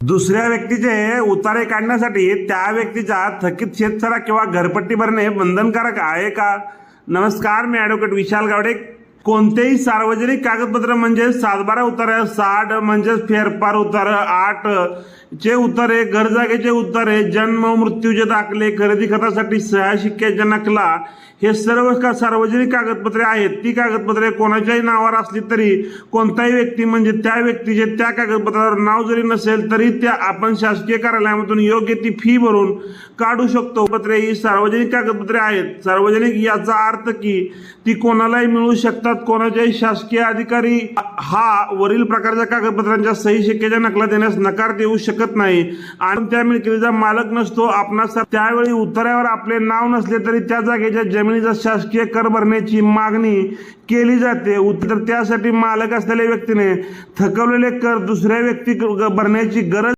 दुसऱ्या व्यक्तीचे उतारे काढण्यासाठी त्या व्यक्तीचा थकीत शेतसारा किंवा घरपट्टी भरणे बंधनकारक आहे का? नमस्कार, मी ॲडव्होकेट विशाल गावडे. कोणतेही सार्वजनिक कागदपत्र म्हणजे 7/12 उतारे, 60 म्हणजे फेरफार उतारे, 8 चे उतारे, घरजागेचे उतारे, जन्म मृत्यूचे दाखले, खरेदी खतासाठी सह्या शिक्क्याच्या नकला, हे सर्व सार्वजनिक कागदपत्रे आहेत. ती कागदपत्रे कोणाच्याही नावावर असली तरी कोणताही व्यक्ती म्हणजे त्या व्यक्तीचे त्या कागदपत्रावर नाव जरी नसेल तरी त्या आपण शासकीय कार्यालयामधून योग्य ती फी भरून काढू शकतो. पत्रे ही सार्वजनिक कागदपत्रे आहेत. सार्वजनिक याचा अर्थ की ती कोणालाही मिळू शकतात. कोणाच्याही शासकीय अधिकारी हा वरील प्रकारच्या कागदपत्रांच्या सही शिक्क्याच्या नकला देण्यास नकार देऊ शकत नाही आणि त्या मिळकतीचा मालक नसतो. आपणास त्यावेळी उतार्यावर आपले नाव नसले तरी त्या जागेच्या जमिनीचा शासकीय कर भरण्याची मागणी केली जाते. तर त्यासाठी मालक असलेल्या व्यक्तीने थकवलेले कर दुसऱ्या व्यक्ती भरण्याची गरज